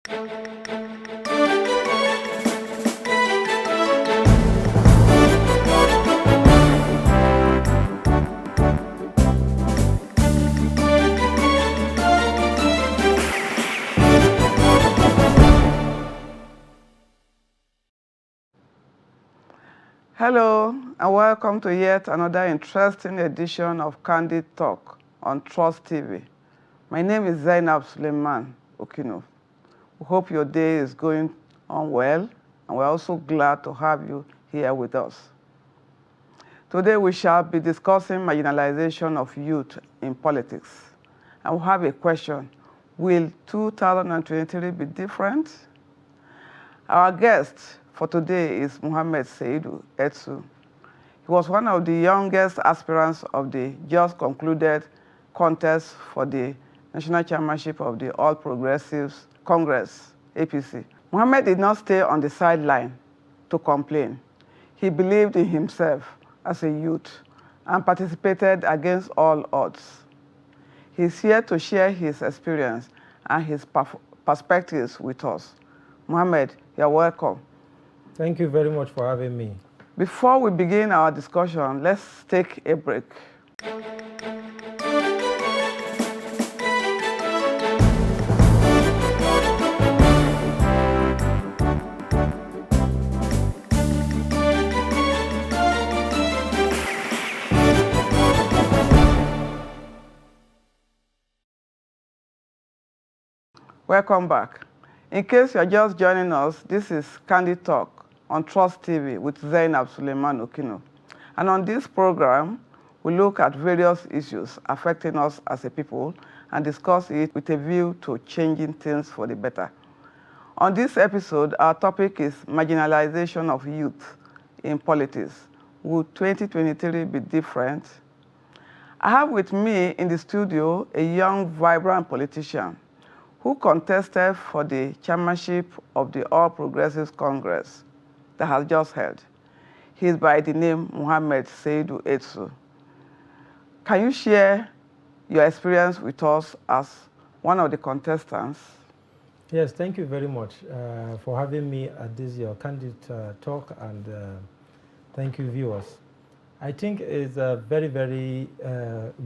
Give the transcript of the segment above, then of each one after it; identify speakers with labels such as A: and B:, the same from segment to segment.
A: Hello, and welcome to yet another interesting edition of Candid Talk on Trust TV. My name is Zainab Suleiman Okino. We hope your day is going on well, and we're also glad to have you here with us. Today we shall be discussing marginalization of youth in politics. And we have a question: will 2023 be different? Our guest for today is Mohammed Seidu Etsu. He was one of the youngest aspirants of the just concluded contest for the National Chairmanship of the All Progressives Congress, APC. Mohammed did not stay on the sideline to complain. He believed in himself as a youth and participated against all odds. He's here to share his experience and his perspectives with us. Mohammed, you're welcome.
B: Thank you very much for having me.
A: Before we begin our discussion, let's take a break. Welcome back. In case you're just joining us, this is Candid Talk on Trust TV with Zainab Suleiman Okino. And on this program, we look at various issues affecting us as a people and discuss it with a view to changing things for the better. On this episode, our topic is marginalization of youth in politics. Will 2023 be different? I have with me in the studio a young, vibrant politician who contested for the chairmanship of the All Progressives Congress that has just held. He is by the name Mohammed Seidu Etsu. Can you share your experience with us as one of the contestants?
B: Yes, thank you very much for having me at this your Candid Talk, and thank you, viewers. I think it's a very, very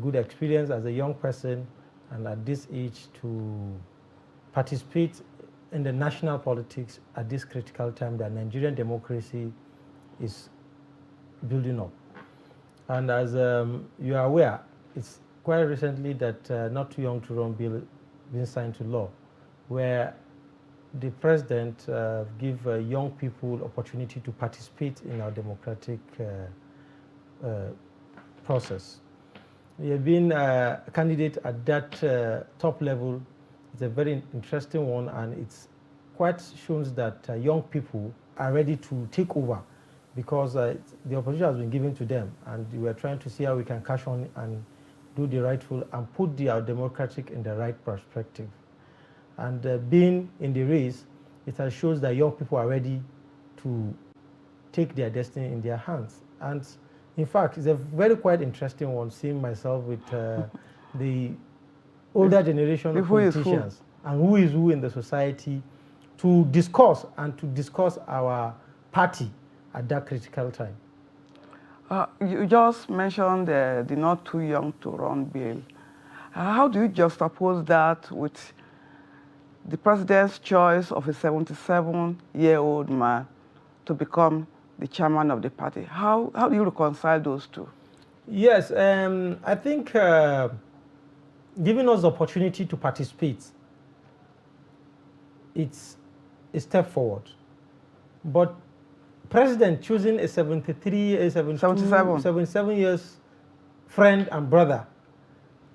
B: good experience as a young person and at this age to participate in the national politics at this critical time that Nigerian democracy is building up. And as you are aware, it's quite recently that Not Too Young to Run bill been signed to law, where the president give young people opportunity to participate in our democratic process. We have been a candidate at that top level. It's a very interesting one, and it's quite shows that young people are ready to take over because the opportunity has been given to them, and we are trying to see how we can cash on and do the rightful and put our democratic in the right perspective. And being in the race, it has shows that young people are ready to take their destiny in their hands. And in fact, it's a very quite interesting one, seeing myself with the older generation of politicians and who is who in the society to discuss our party at that critical time.
A: You just mentioned the Not Too Young to Run bill. How do you juxtapose that with the president's choice of a 77-year-old man to become the chairman of the party? How do you reconcile those two?
B: Yes, I think giving us the opportunity to participate, it's a step forward. But president choosing a 77 years friend and brother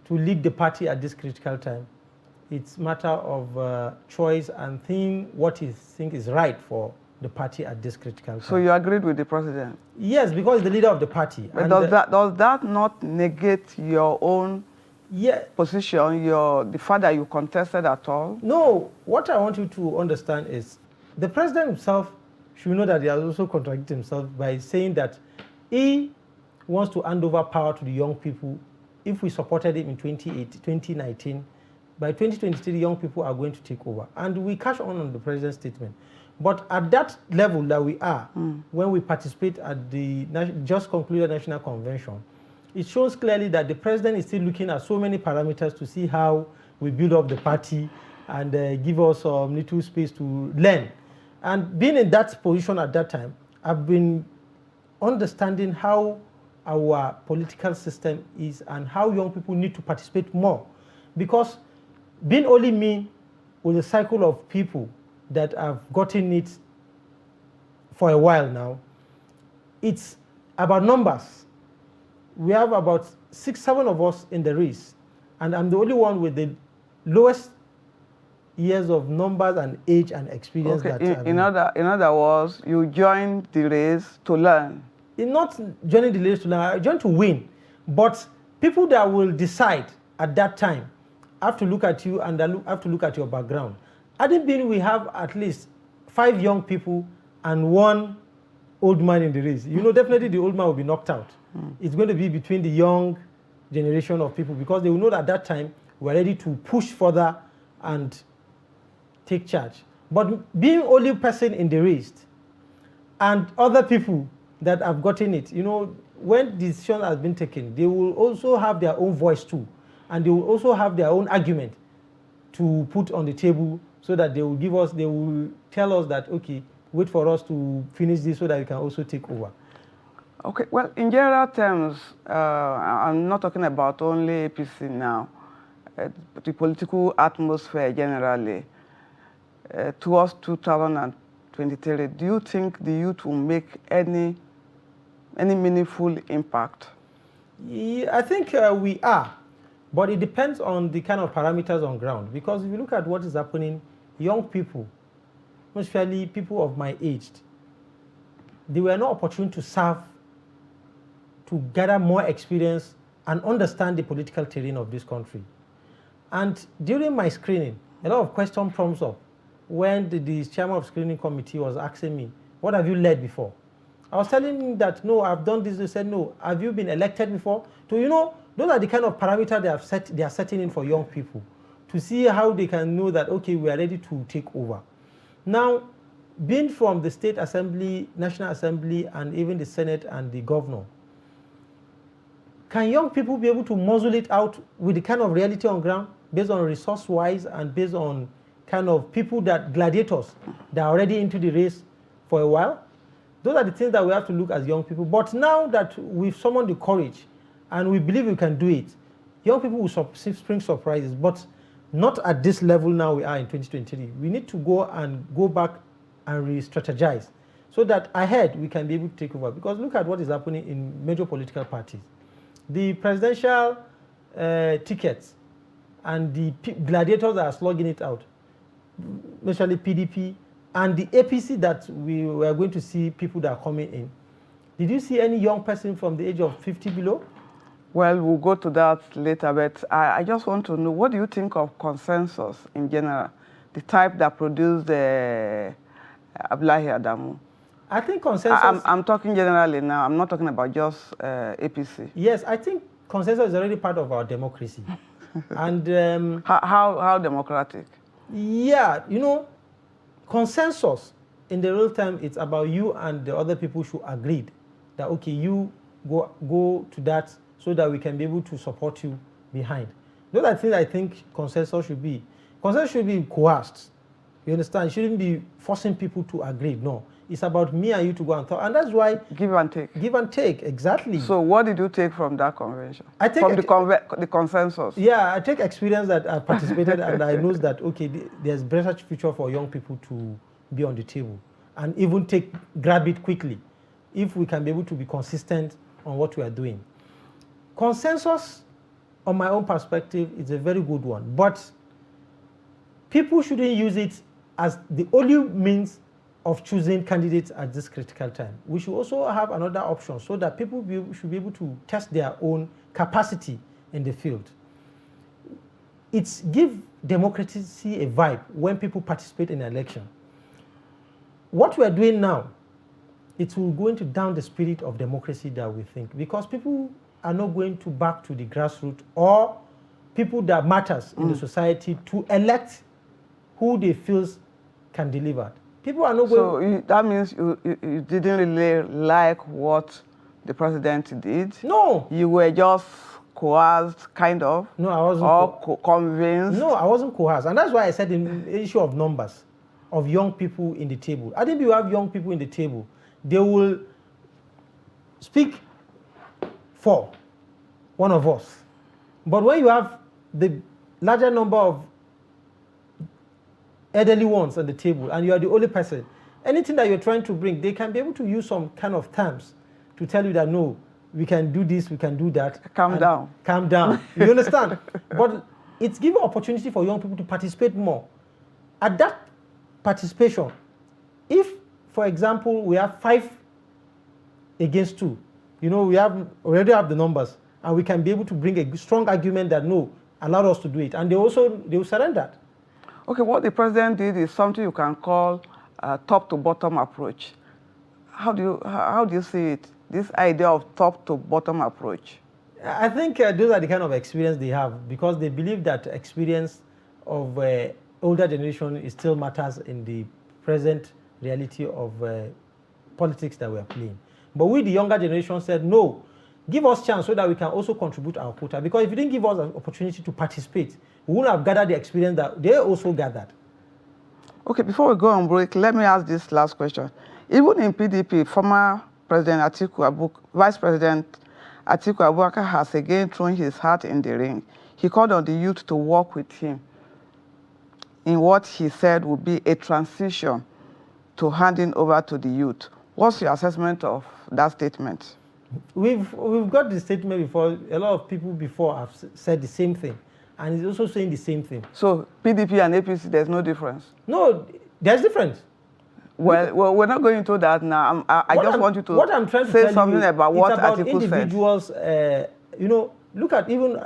B: to lead the party at this critical time, it's matter of choice and think what he think is right for the party at this critical time.
A: So you agreed with the president?
B: Yes, because the leader of the party.
A: But does that not negate your own position, the fact that you contested at all?
B: No, what I want you to understand is the president himself should know that he has also contradicted himself by saying that he wants to hand over power to the young people. If we supported him in 2019, by 2023, young people are going to take over. And we catch on the president's statement. But at that level that we are, when we participate at the just concluded National Convention, it shows clearly that the president is still looking at so many parameters to see how we build up the party and give us some little space to learn. And being in that position at that time, I've been understanding how our political system is and how young people need to participate more. Because being only me with a cycle of people that have gotten it for a while now, it's about numbers. We have about 6, 7 of us in the race, and I'm the only one with the lowest years of numbers and age and experience.
A: Okay.
B: That
A: in other words, you joined the race to learn.
B: In not joining the race to learn, I joined to win. But people that will decide at that time have to look at you and have to look at your background. Hadn't been we have at least 5 young people and 1 old man in the race. You know, definitely the old man will be knocked out. It's going to be between the young generation of people because they will know that at that time we're ready to push further and take charge. But being only person in the race and other people that have gotten it, you know, when decision has been taken, they will also have their own voice too. And they will also have their own argument to put on the table so that they will tell us that, okay, wait for us to finish this so that we can also take over.
A: Okay, well, in general terms, I'm not talking about only APC now, the political atmosphere generally. Towards 2023, do you think the youth will make any meaningful impact?
B: Yeah, I think we are, but it depends on the kind of parameters on ground. Because if you look at what is happening, young people, especially people of my age, they were not opportune to serve, to gather more experience and understand the political terrain of this country. And during my screening, a lot of questions comes up when the chairman of screening committee was asking me, what have you led before? I was telling him that, no, I've done this. They said, no, have you been elected before? So, you know, those are the kind of parameters they are setting in for young people to see how they can know that, okay, we are ready to take over. Now, being from the State Assembly, National Assembly, and even the Senate and the governor, can young people be able to muzzle it out with the kind of reality on ground based on resource-wise and based on kind of people gladiators that are already into the race for a while? Those are the things that we have to look as young people. But now that we've summoned the courage and we believe we can do it, young people will spring surprises, but not at this level now we are in 2023. We need to go back and re-strategize so that ahead we can be able to take over. Because look at what is happening in major political parties. The presidential tickets and the gladiators that are slugging it out, especially PDP, and the APC that we were going to see people that are coming in. Did you see any young person from the age of 50 below?
A: Well, we'll go to that later, but I just want to know, what do you think of consensus in general, the type that produced Abdullahi Adamu?
B: I think consensus...
A: I'm talking generally now. I'm not talking about just APC.
B: Yes, I think consensus is already part of our democracy. And
A: how democratic?
B: Yeah, you know, consensus in the real time, it's about you and the other people should agree that, okay, you go to that so that we can be able to support you behind. Those are things I think consensus should be. Consensus should be coerced. You understand? It shouldn't be forcing people to agree. No. It's about me and you to go and talk. And that's why... Give and take. Give and take, exactly.
A: So what did you take from that convention?
B: I take
A: from the consensus?
B: Yeah, I take experience that I participated and I know that, okay, there's better future for young people to be on the table and even grab it quickly if we can be able to be consistent on what we are doing. Consensus, on my own perspective, is a very good one, but people shouldn't use it as the only means of choosing candidates at this critical time. We should also have another option so that people should be able to test their own capacity in the field. It's give democracy a vibe when people participate in an election. What we are doing now, it will go into down the spirit of democracy that we think, because people are not going to back to the grassroots or people that matters in the society to elect who they feel can deliver. People are not going...
A: So that means you didn't really like what the president did?
B: No.
A: You were just coerced, kind of?
B: No, I wasn't.
A: Or convinced?
B: No, I wasn't coerced. And that's why I said in the issue of numbers, of young people in the table. I think if you have young people in the table, they will speak for one of us. But when you have the larger number of elderly ones on the table and you are the only person, anything that you're trying to bring, they can be able to use some kind of terms to tell you that, no, we can do this, we can do that.
A: Calm down.
B: Calm down. You understand? But it's giving opportunity for young people to participate more. At that participation, if, for example, we have 5 against 2, we already have the numbers, and we can be able to bring a strong argument that, no, allow us to do it. And they will surrender.
A: Okay, what the president did is something you can call a top-to-bottom approach. How do you see it, this idea of top-to-bottom approach?
B: I think those are the kind of experience they have, because they believe that experience of older generation still matters in the present reality of politics that we are playing. But we, the younger generation, said, no, give us chance so that we can also contribute our quota. Because if you didn't give us an opportunity to participate, we wouldn't have gathered the experience that they also gathered.
A: Okay, before we go on break, let me ask this last question. Even in PDP, former Vice President Atiku Abubakar has again thrown his hat in the ring. He called on the youth to work with him in what he said would be a transition to handing over to the youth. What's your assessment of that statement?
B: We've got the statement before. A lot of people before have said the same thing. And he's also saying the same thing.
A: So PDP and APC, there's no difference?
B: No, there's difference.
A: Well, we're not going into that now. I just want you to say something about what Atiku
B: individuals, look at even,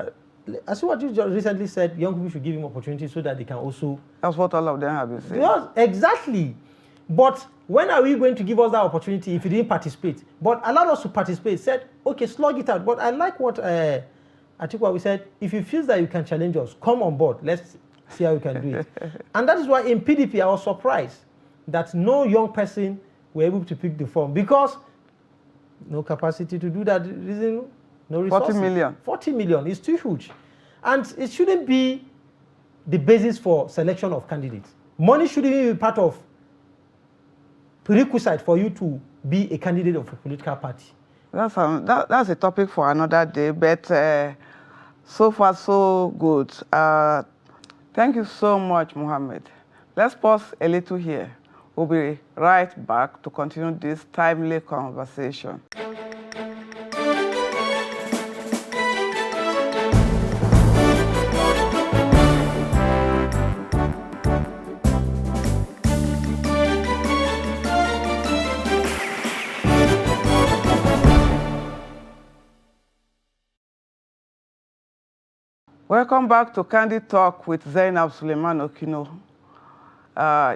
B: as what you just recently said, young people should give him opportunities so that they can also...
A: That's what all of them have been saying.
B: Yes, exactly. But when are we going to give us that opportunity if you didn't participate? But allow us to participate. Said, okay, slug it out. But I like what Atiku said, if you feel that you can challenge us, come on board. Let's see how we can do it. And that is why in PDP, I was surprised that no young person were able to pick the form, because no capacity to do that, reason, no resources.
A: 40 million.
B: 40 million is too huge. And it shouldn't be the basis for selection of candidates. Money shouldn't even be part of prerequisite for you to be a candidate of a political party.
A: That's a topic for another day, but so far so good. Thank you so much, Mohammed. Let's pause a little here. We'll be right back to continue this timely conversation. Welcome back to Candid Talk with Zainab Suleiman Okino.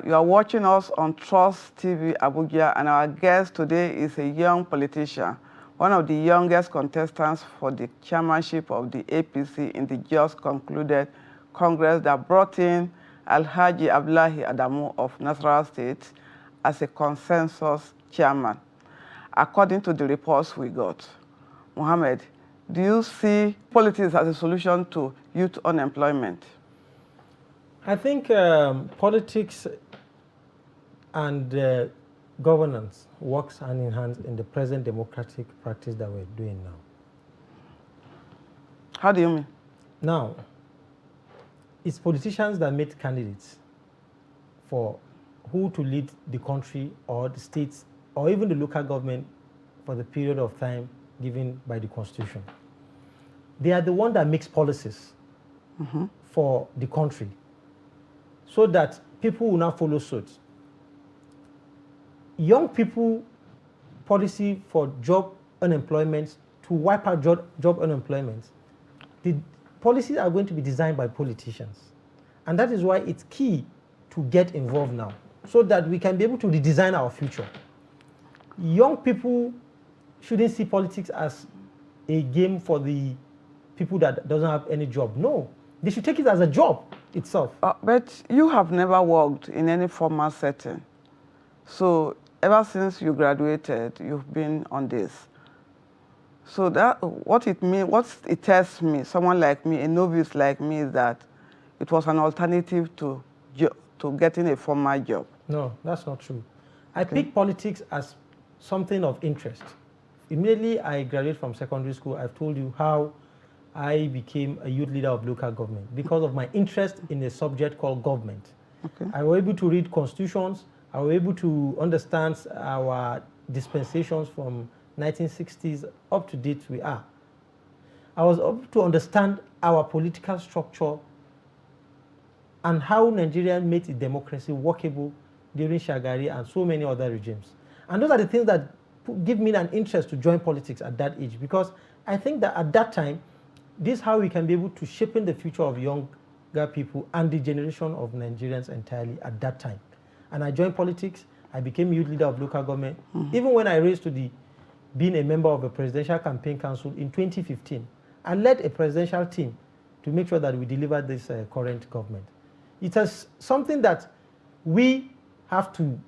A: You are watching us on Trust TV Abuja, and our guest today is a young politician, one of the youngest contestants for the chairmanship of the APC in the just concluded Congress that brought in Alhaji Abdullahi Adamu of Nasarawa State as a consensus chairman, according to the reports we got. Mohammed, do you see politics as a solution to youth unemployment?
B: I think politics and governance works hand in hand in the present democratic practice that we're doing now.
A: How do you mean?
B: Now, it's politicians that make candidates for who to lead the country or the states or even the local government for the period of time given by the Constitution. They are the one that makes policies for the country so that people will not follow suit. Young people policy for job unemployment, to wipe out job unemployment, the policies are going to be designed by politicians. And that is why it's key to get involved now so that we can be able to redesign our future. Young people shouldn't see politics as a game for the people that doesn't have any job. No, They should take it as a job itself.
A: But you have never worked in any formal setting. So ever since you graduated, you've been on this. So that what it tells me, someone like me, a novice like me, is that it was an alternative to getting a formal job.
B: No, that's not true. I picked politics as something of interest. Immediately I graduated from secondary school, I've told you how I became a youth leader of local government because of my interest in a subject called government.
A: Okay.
B: I was able to read constitutions. I was able to understand our dispensations from 1960s up to date we are. I was able to understand our political structure and how Nigeria made its democracy workable during Shagari and so many other regimes. And those are the things that give me an interest to join politics at that age, because I think that at that time, this is how we can be able to shape in the future of younger people and the generation of Nigerians entirely at that time. And I joined politics. I became youth leader of local government. Even when I raised to being a member of a presidential campaign council in 2015, I led a presidential team to make sure that we delivered this current government. It is something that we have to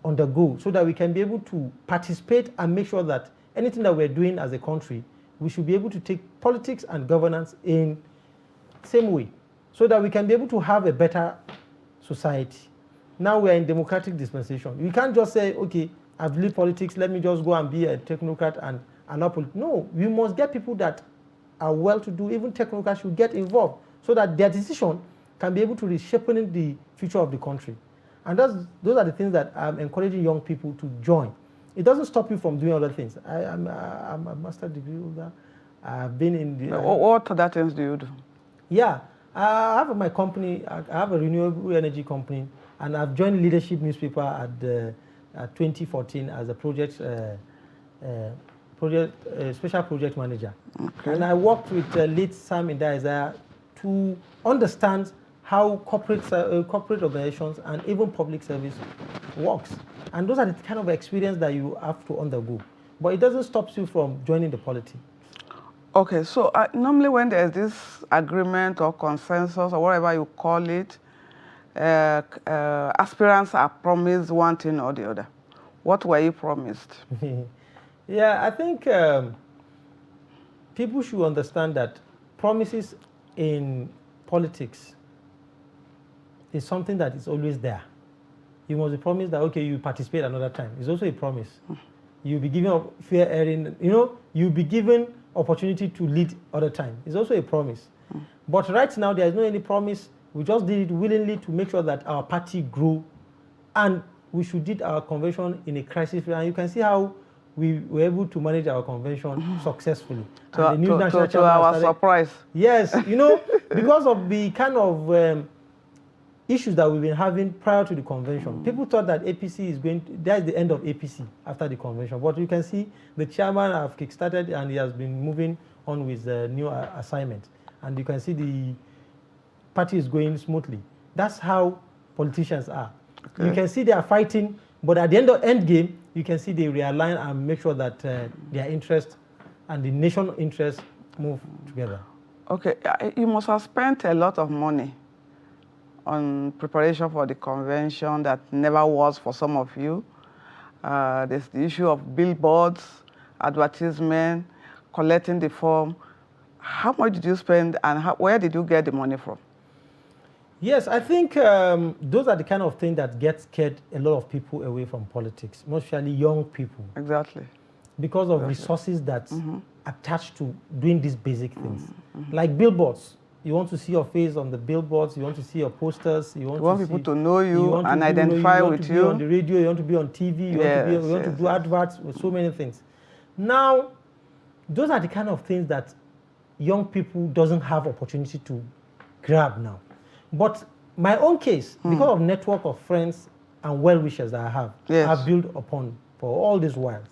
B: undergo so that we can be able to participate and make sure that anything that we're doing as a country, we should be able to take politics and governance in the same way so that we can be able to have a better society. Now we're in democratic dispensation. You can't just say, okay, I've lived politics, let me just go and be a technocrat and allow politics. No, we must get people that are well-to-do, even technocrats should get involved so that their decision can be able to reshape the future of the country. And those are the things that I'm encouraging young people to join. It doesn't stop you from doing other things. I'm a master's degree holder. I've been in the...
A: What other things do you do?
B: Yeah, I have my company. I have a renewable energy company, and I've joined Leadership newspaper at 2014 as a special project manager. Okay. And I worked with late Sam Isaiah to understand how corporate organizations and even public service works. And those are the kind of experience that you have to undergo. But it doesn't stop you from joining the politics.
A: Okay, so normally when there's this agreement or consensus or whatever you call it, aspirants are promised one thing or the other. What were you promised?
B: Yeah, I think people should understand that promises in politics is something that is always there. You must be promised that, okay, you participate another time. It's also a promise. You'll be given a fair hearing, you'll be given opportunity to lead other time. It's also a promise. But right now, there is no any promise. We just did it willingly to make sure that our party grew, and we should did our convention in a crisis. And you can see how we were able to manage our convention successfully.
A: To our surprise.
B: Yes, because of the kind of issues that we've been having prior to the convention. People thought that APC is that's the end of APC after the convention. But you can see the chairman have kickstarted and he has been moving on with the new assignment. And you can see the party is going smoothly. That's how politicians are. Okay. You can see they are fighting, but at the end game, you can see they realign and make sure that their interest and the national interest move together. Okay,
A: you must have spent a lot of money on preparation for the convention that never was for some of you. There's the issue of billboards, advertisement, collecting the form. How much did you spend and where did you get the money from?
B: Yes, I think those are the kind of things that get scared a lot of people away from politics, mostly young people.
A: Exactly.
B: Because of resources that attached to doing these basic things. Like billboards. You want to see your face on the billboards, you want to see your posters, you want
A: people to know you and identify with you.
B: You want to be on the radio, you want to be on TV, you want to do adverts with so many things. Now, those are the kind of things that young people doesn't have opportunity to grab now. But my own case, because of network of friends and well-wishers that I have, I've built upon for all this while.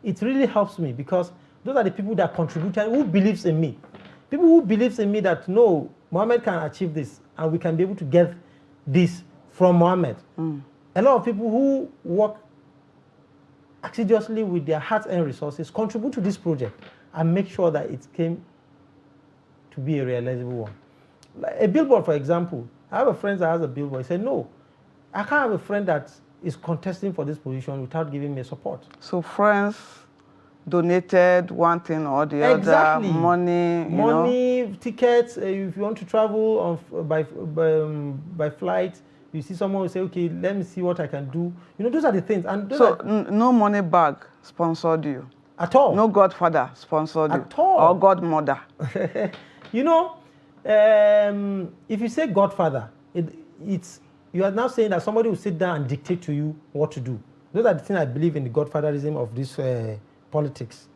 B: It really helps me because those are the people that contribute and who believes in me. People who believes in me that, no, Mohammed can achieve this and we can be able to get this from Mohammed. A lot of people who work assiduously with their hearts and resources contribute to this project and make sure that it came to be a realizable one. Like a billboard, for example. I have a friend that has a billboard. He said, no, I can't have a friend that is contesting for this position without giving me support.
A: So friends donated one thing or the
B: Exactly.
A: other, money,
B: money, tickets. If you want to travel on by flight, you see someone will say, okay, let me see what I can do. Those are the things. And
A: so no money bag sponsored you?
B: At all.
A: No godfather sponsored you?
B: At all.
A: Or godmother?
B: If you say godfather, you are now saying that somebody will sit down and dictate to you what to do. Those are the things I believe in, the godfatherism of this politics.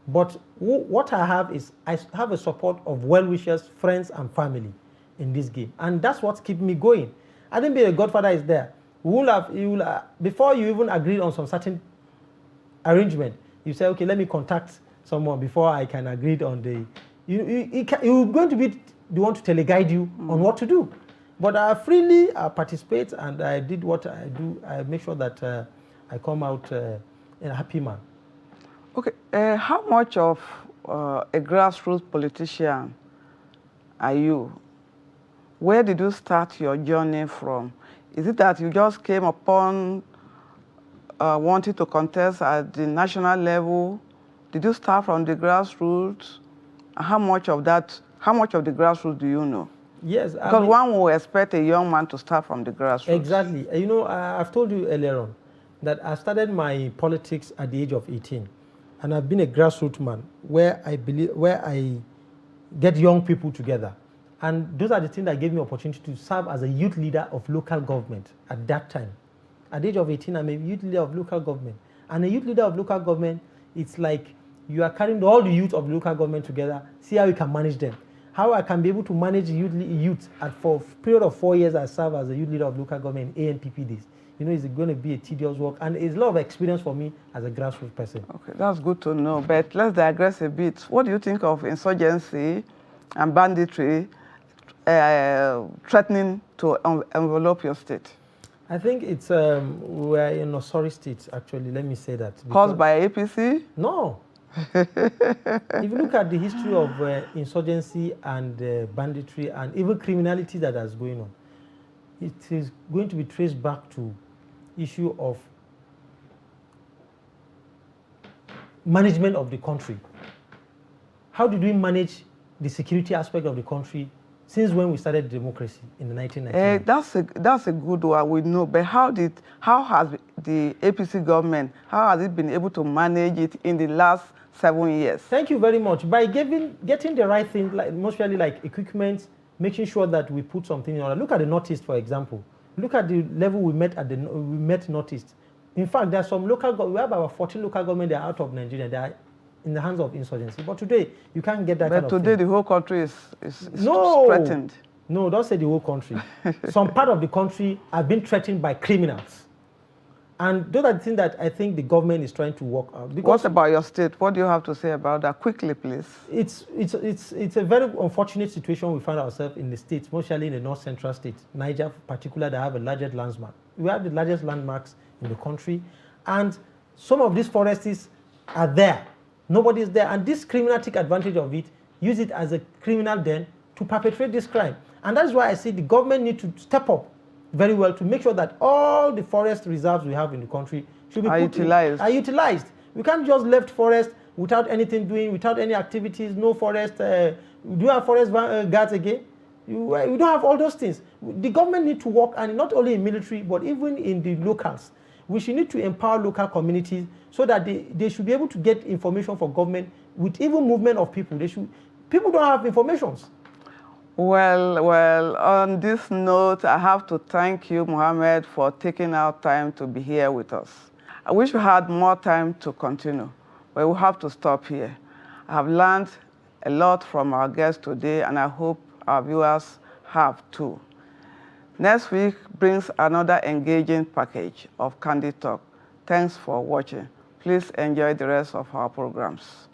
B: But what I have is I have a support of well-wishers, friends, and family in this game. And that's what's keeping me going. I think being a godfather is there. Before you even agreed on some certain arrangement, you say, okay, let me contact someone before I can agree on the... You're going to be the one to teleguide you on what to do. But I freely participate, and I did what I do. I make sure that I come out a happy man.
A: Okay, how much of a grassroots politician are you? Where did you start your journey from? Is it that you just came upon wanting to contest at the national level? Did you start from the grassroots? How much of the grassroots do you know?
B: Yes.
A: Because one will expect a young man to start from the grassroots.
B: Exactly. I've told you earlier on that I started my politics at the age of 18. And I've been a grassroots man where I get young people together. And those are the things that gave me opportunity to serve as a youth leader of local government at that time. At the age of 18, I'm a youth leader of local government. And a youth leader of local government, it's like you are carrying all the youth of local government together, see how you can manage them. How I can be able to manage youth for a period of 4 years I serve as a youth leader of local government in ANPP days. It's going to be a tedious work, and it's a lot of experience for me as a grassroots person. Okay,
A: that's good to know, but let's digress a bit. What do you think of insurgency and banditry threatening to envelop your state?
B: I think it's, we're in a sorry state, actually, let me say that.
A: Caused by APC?
B: No. If you look at the history of insurgency and banditry and even criminality that is going on, it is going to be traced back to issue of management of the country. How did we manage the security aspect of the country since when we started democracy in the 1990s?
A: That's a good one, we know. But how has the APC government, how has it been able to manage it in the last 7 years?
B: Thank you very much. By getting the right things, mostly like equipment, making sure that we put something in order. Look at the Northeast, for example. Look at the level we met Northeast. In fact, there are some we have about 14 local governments that are out of Nigeria. They are in the hands of insurgency. But today, you can't get that kind of thing.
A: But today, the whole country is threatened.
B: No, don't say the whole country. Some part of the country have been threatened by criminals. And those are the things that I think the government is trying to work out.
A: What about your state? What do you have to say about that? Quickly, please.
B: It's a very unfortunate situation we find ourselves in the states, mostly in the north central states. Niger, in particular, they have the largest landmark. We have the largest landmarks in the country. And some of these forests are there. Nobody is there. And this criminal take advantage of it, use it as a criminal den to perpetrate this crime. And that's why I say the government needs to step up very well to make sure that all the forest reserves we have in the country should be utilized. We can't just left forest without anything doing, without any activities, no forest. Do you have forest guards again? We don't have all those things. The government needs to work, and not only in military, but even in the locals. We should need to empower local communities so that they should be able to get information for government with even movement of people. People don't have informations.
A: Well, on this note, I have to thank you, Mohammed, for taking out time to be here with us. I wish we had more time to continue, but we'll have to stop here. I have learned a lot from our guests today, and I hope our viewers have too. Next week brings another engaging package of Candid Talk. Thanks for watching. Please enjoy the rest of our programs.